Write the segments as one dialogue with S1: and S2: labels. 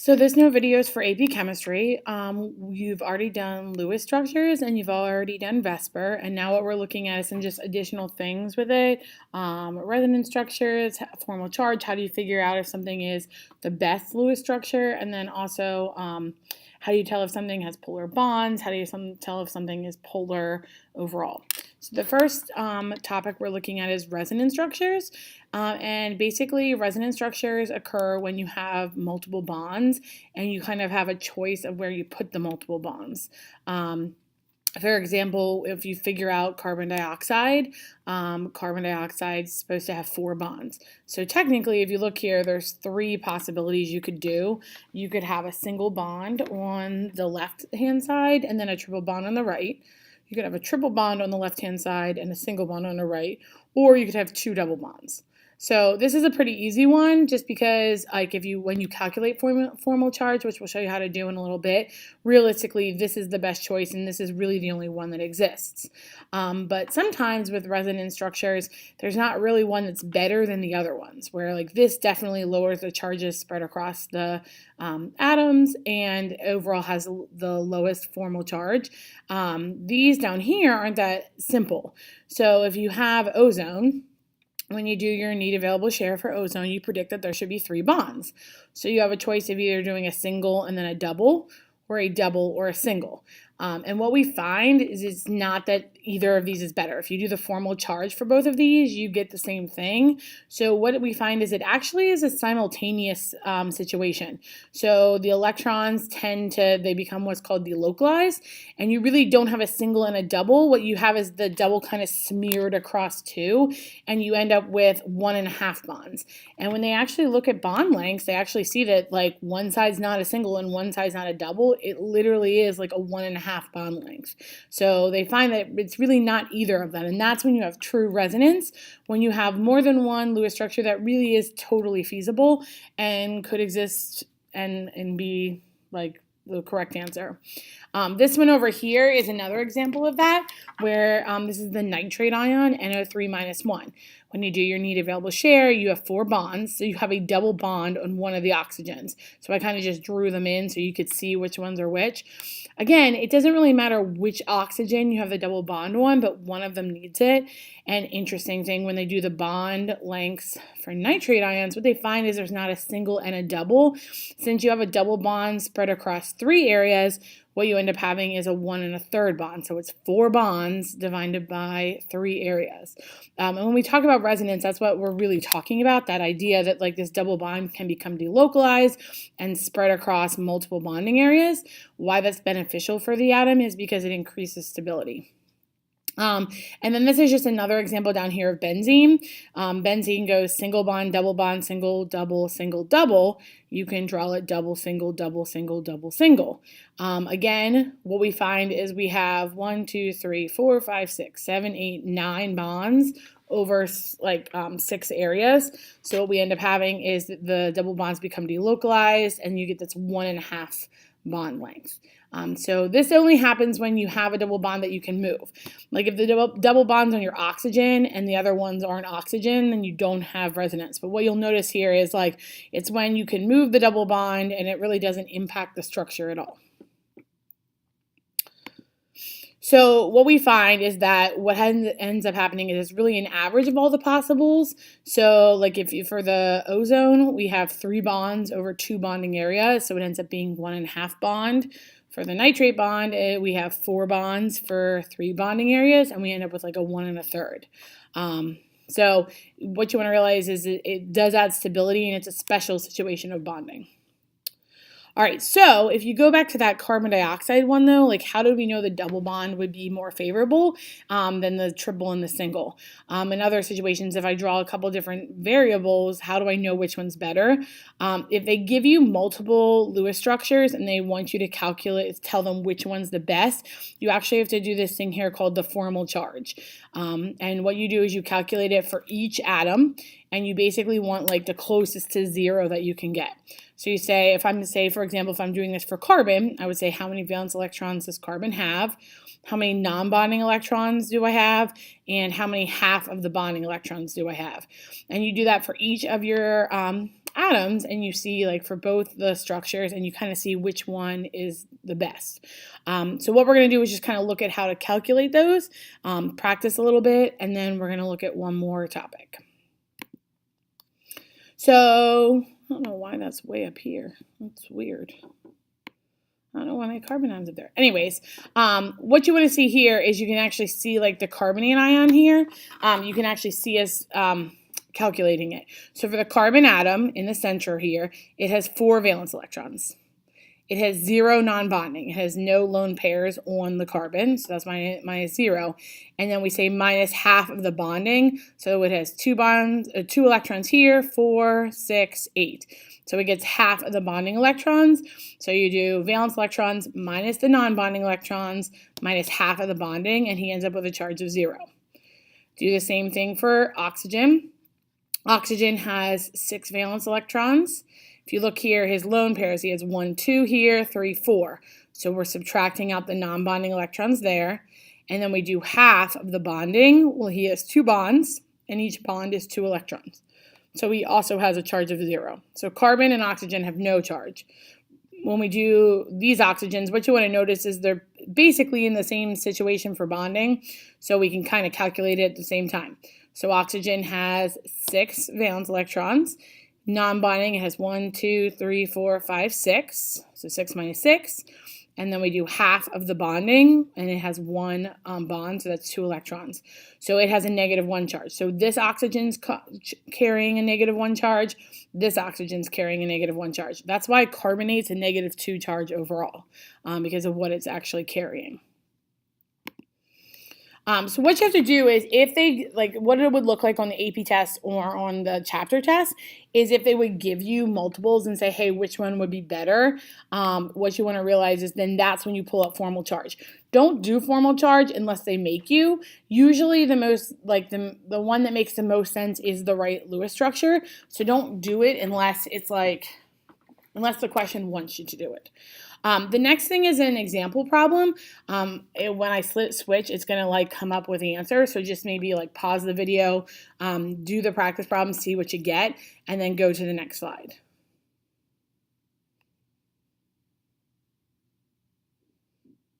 S1: So there's no videos for AP Chemistry. You've already done Lewis structures and you've already done Vesper, and now what we're looking at is some just additional things with it. Resonance structures, formal charge, how do you figure out if something is the best Lewis structure, and then also how do you tell if something has polar bonds, how do you tell if something is polar overall. So the first topic we're looking at is resonance structures. And basically, resonance structures occur when you have multiple bonds and you kind of have a choice of where you put the multiple bonds. For example, if you figure out carbon dioxide is supposed to have 4 bonds. So technically, if you look here, there's 3 possibilities you could do. You could have a single bond on the left-hand side and then a triple bond on the right. You could have a triple bond on the left-hand side and a single bond on the right, or you could have 2 double bonds. So this is a pretty easy one just because when you calculate formal charge, which we'll show you how to do in a little bit, realistically this is the best choice and this is really the only one that exists. But sometimes with resonance structures, there's not really one that's better than the other ones, where like this definitely lowers the charges spread across the atoms and overall has the lowest formal charge. These down here aren't that simple. So if you have ozone, when you do your neat available share for ozone, you predict that there should be 3 bonds. So you have a choice of either doing a single and then a double or a single. And what we find is it's not that either of these is better. If you do the formal charge for both of these, you get the same thing. So what we find is it actually is a simultaneous situation. So the electrons they become what's called delocalized, and you really don't have a single and a double. What you have is the double kind of smeared across 2, and you end up with 1.5 bonds. And when they actually look at bond lengths, they actually see that like one side's not a single and one side's not a double. It literally is like a 1.5 bond length. So they find that it's really not either of them, and that's when you have true resonance, when you have more than one Lewis structure that really is totally feasible and could exist and be like the correct answer. This one over here is another example of that, where this is the nitrate ion, NO3 - 1. When you do your neat available share, you have 4 bonds, so you have a double bond on one of the oxygens. So I kind of just drew them in so you could see which ones are which. Again, it doesn't really matter which oxygen you have the double bond on, but one of them needs it. And interesting thing, when they do the bond lengths for nitrate ions, what they find is there's not a single and a double. Since you have a double bond spread across 3 areas, what you end up having is a 1 1/3 bond. So it's 4 bonds divided by 3 areas. And when we talk about resonance, that's what we're really talking about, that idea that like this double bond can become delocalized and spread across multiple bonding areas. Why that's beneficial for the atom is because it increases stability. And then this is just another example down here of benzene. Benzene goes single bond, single, double. You can draw it double, single, double, single, double, single. Again, what we find is we have 1, 2, 3, 4, 5, 6, 7, 8, 9 bonds over 6 areas. So what we end up having is the double bonds become delocalized and you get this 1.5 bond length. So this only happens when you have a double bond that you can move. Like if the double bond's on your oxygen and the other ones aren't oxygen, then you don't have resonance. But what you'll notice here is like it's when you can move the double bond and it really doesn't impact the structure at all. So what we find is that what ends up happening is it's really an average of all the possibles. So like for the ozone, we have 3 bonds over 2 bonding areas, so it ends up being 1.5 bond. For the nitrate bond, we have 4 bonds for 3 bonding areas, and we end up with like a 1 1/3. So what you want to realize is it does add stability, and it's a special situation of bonding. All right, so if you go back to that carbon dioxide one though, like how do we know the double bond would be more favorable than the triple and the single? In other situations, if I draw a couple different variables, how do I know which one's better? If they give you multiple Lewis structures and they want you to tell them which one's the best, you actually have to do this thing here called the formal charge. And what you do is you calculate it for each atom, and you basically want like the closest to 0 that you can get. So you say, for example, if I'm doing this for carbon, I would say how many valence electrons does carbon have, how many non-bonding electrons do I have, and how many half of the bonding electrons do I have. And you do that for each of your atoms, and you see like for both the structures, and you kind of see which one is the best. So what we're going to do is just kind of look at how to calculate those, practice a little bit, and then we're going to look at one more topic. So I don't know why that's way up here. That's weird. I don't know why my carbon ion's up there. Anyways, what you want to see here is you can actually see like the carbonate ion here. You can actually see us calculating it. So for the carbon atom in the center here, it has 4 valence electrons. It has 0 non-bonding. It has no lone pairs on the carbon, so that's minus 0. And then we say minus half of the bonding, so it has 2 electrons here, 4, 6, 8. So it gets half of the bonding electrons. So you do valence electrons minus the non-bonding electrons minus half of the bonding, and he ends up with a charge of 0. Do the same thing for oxygen. Oxygen has 6 valence electrons. If you look here, his lone pairs, he has 1, 2 here, 3, 4. So we're subtracting out the non-bonding electrons there. And then we do half of the bonding. Well, he has 2 bonds, and each bond is 2 electrons. So he also has a charge of 0. So carbon and oxygen have no charge. When we do these oxygens, what you want to notice is they're basically in the same situation for bonding, so we can kind of calculate it at the same time. So oxygen has 6 valence electrons. Non-bonding, it has 1, 2, 3, 4, 5, 6. So 6 minus 6. And then we do half of the bonding, and it has 1 bond, so that's 2 electrons. So it has a -1 charge. So this oxygen's carrying a -1 charge. This oxygen's carrying a -1 charge. That's why carbonate's a -2 charge overall, because of what it's actually carrying. So what you have to do is, if they, like, what it would look like on the AP test or on the chapter test is if they would give you multiples and say, hey, which one would be better, what you want to realize is then that's when you pull up formal charge. Don't do formal charge unless they make you. Usually the most, like the one that makes the most sense is the right Lewis structure. So don't do it unless it's like, unless the question wants you to do it. The next thing is an example problem. When I switch, it's going to like come up with the answer. So just maybe like pause the video, do the practice problem, see what you get, and then go to the next slide.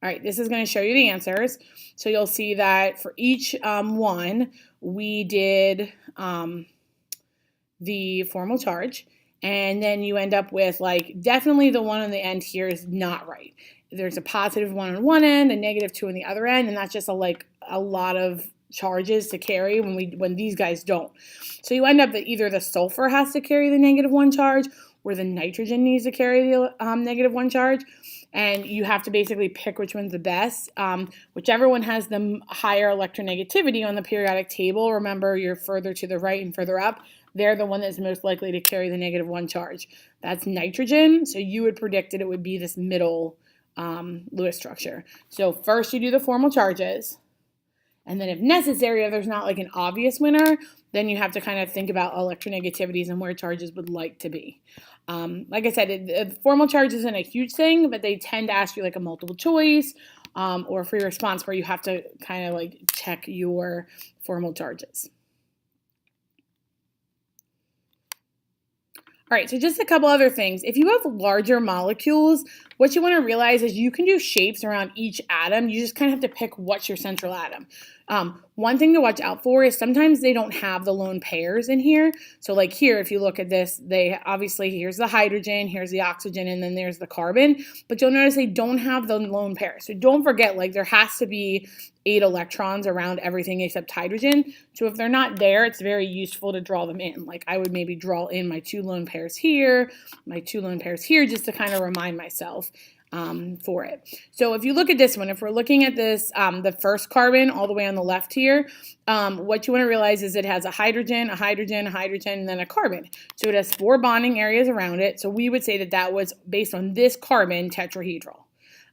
S1: All right, this is going to show you the answers. So you'll see that for each one, we did the formal charge. And then you end up with, like, definitely the one on the end here is not right. There's a +1 on one end, a -2 on the other end, and that's just a lot of charges to carry when these guys don't. So you end up that either the sulfur has to carry the -1 charge, or the nitrogen needs to carry the -1 charge, and you have to basically pick which one's the best. Whichever one has the higher electronegativity on the periodic table, remember you're further to the right and further up, they're the one that's most likely to carry the -1 charge. That's nitrogen, so you would predict that it would be this middle Lewis structure. So first you do the formal charges, and then if necessary, if there's not like an obvious winner, then you have to kind of think about electronegativities and where charges would like to be. Like I said, formal charge isn't a huge thing, but they tend to ask you like a multiple choice or free response where you have to kind of like check your formal charges. All right, so just a couple other things. If you have larger molecules, what you want to realize is you can do shapes around each atom. You just kind of have to pick what's your central atom. One thing to watch out for is sometimes they don't have the lone pairs in here. So like here, if you look at this, they obviously, here's the hydrogen, here's the oxygen, and then there's the carbon. But you'll notice they don't have the lone pair. So don't forget, like there has to be 8 electrons around everything except hydrogen. So if they're not there, it's very useful to draw them in. Like I would maybe draw in my 2 lone pairs here, my 2 lone pairs here, just to kind of remind myself for it. So if you look at this one, if we're looking at this, the first carbon all the way on the left here, what you want to realize is it has a hydrogen, a hydrogen, a hydrogen, and then a carbon. So it has 4 bonding areas around it. So we would say that that was based on this carbon tetrahedral.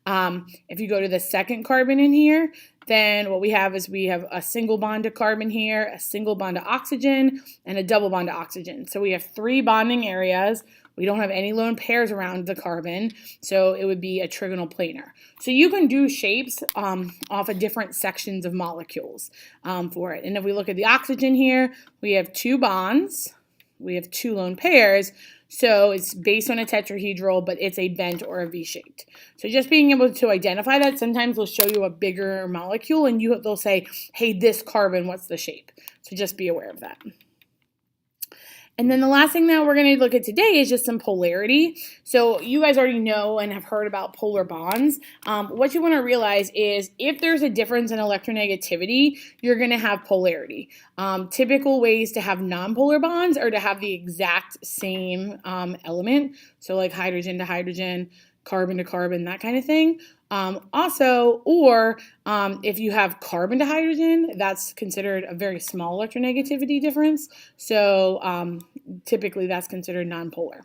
S1: If you go to the second carbon in here, then what we have is we have a single bond to carbon here, a single bond to oxygen, and a double bond to oxygen. So we have 3 bonding areas. We don't have any lone pairs around the carbon, so it would be a trigonal planar. So you can do shapes off of different sections of molecules for it. And if we look at the oxygen here, we have 2 bonds. We have 2 lone pairs, so it's based on a tetrahedral, but it's a bent or a V-shaped. So just being able to identify that, sometimes they'll show you a bigger molecule and they'll say, hey, this carbon, what's the shape? So just be aware of that. And then the last thing that we're going to look at today is just some polarity. So you guys already know and have heard about polar bonds. What you want to realize is if there's a difference in electronegativity, you're going to have polarity. Typical ways to have nonpolar bonds are to have the exact same element. So like hydrogen to hydrogen, carbon to carbon, that kind of thing. If you have carbon to hydrogen, that's considered a very small electronegativity difference. So typically that's considered nonpolar.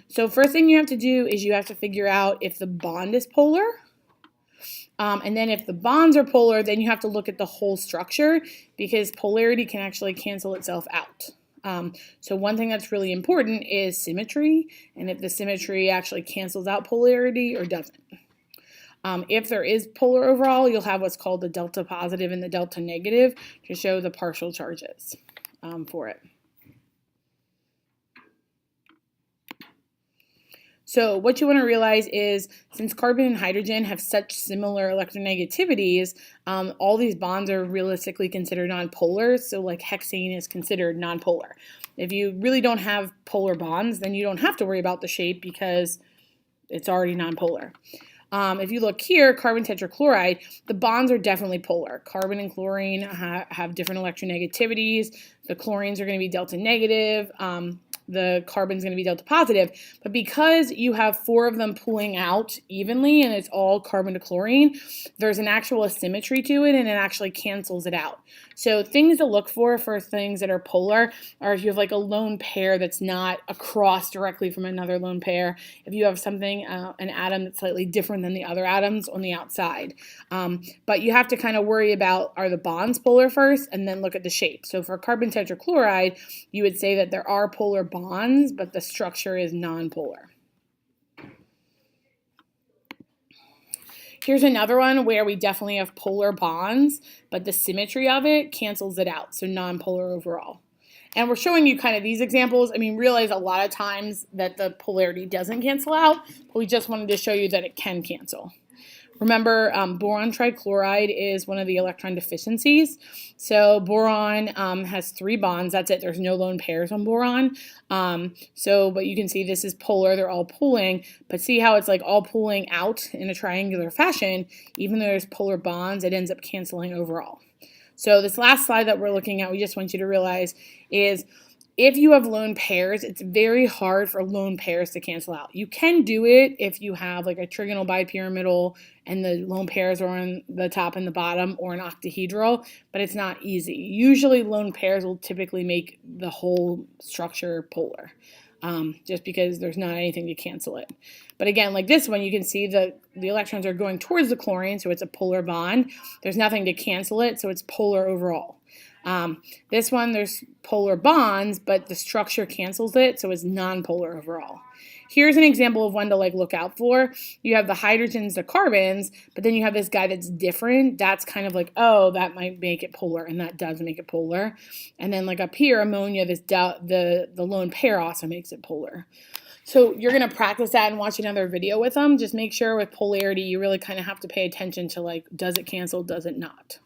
S1: So first thing you have to do is you have to figure out if the bond is polar. And then if the bonds are polar, then you have to look at the whole structure because polarity can actually cancel itself out. So one thing that's really important is symmetry, and if the symmetry actually cancels out polarity or doesn't. If there is polar overall, you'll have what's called the delta positive and the delta negative to show the partial charges for it. So what you want to realize is since carbon and hydrogen have such similar electronegativities, all these bonds are realistically considered nonpolar. So like hexane is considered nonpolar. If you really don't have polar bonds, then you don't have to worry about the shape because it's already nonpolar. If you look here, carbon tetrachloride, the bonds are definitely polar. Carbon and chlorine have different electronegativities. The chlorines are going to be delta negative. The carbon's going to be delta positive. But because you have 4 of them pulling out evenly and it's all carbon to chlorine, there's an actual asymmetry to it and it actually cancels it out. So things to look for things that are polar are if you have like a lone pair that's not across directly from another lone pair, if you have something, an atom that's slightly different than the other atoms on the outside. But you have to kind of worry about, are the bonds polar first and then look at the shape. So for carbon tetrachloride, you would say that there are polar bonds, but the structure is nonpolar. Here's another one where we definitely have polar bonds, but the symmetry of it cancels it out, so nonpolar overall. And we're showing you kind of these examples. I mean, realize a lot of times that the polarity doesn't cancel out, but we just wanted to show you that it can cancel. Remember, boron trichloride is one of the electron deficiencies. So boron has 3 bonds. That's it. There's no lone pairs on boron. But you can see this is polar. They're all pulling. But see how it's like all pulling out in a triangular fashion? Even though there's polar bonds, it ends up canceling overall. So this last slide that we're looking at, we just want you to realize is if you have lone pairs, it's very hard for lone pairs to cancel out. You can do it if you have like a trigonal bipyramidal and the lone pairs are on the top and the bottom, or an octahedral, but it's not easy. Usually lone pairs will typically make the whole structure polar, just because there's not anything to cancel it. But again, like this one, you can see the electrons are going towards the chlorine, so it's a polar bond. There's nothing to cancel it, so it's polar overall. This one, there's polar bonds, but the structure cancels it, so it's nonpolar overall. Here's an example of one to like look out for. You have the hydrogens, the carbons, but then you have this guy that's different. That's kind of like, oh, that might make it polar, and that does make it polar. And then like up here, ammonia, the lone pair also makes it polar. So you're going to practice that and watch another video with them. Just make sure with polarity, you really kind of have to pay attention to like, does it cancel, does it not?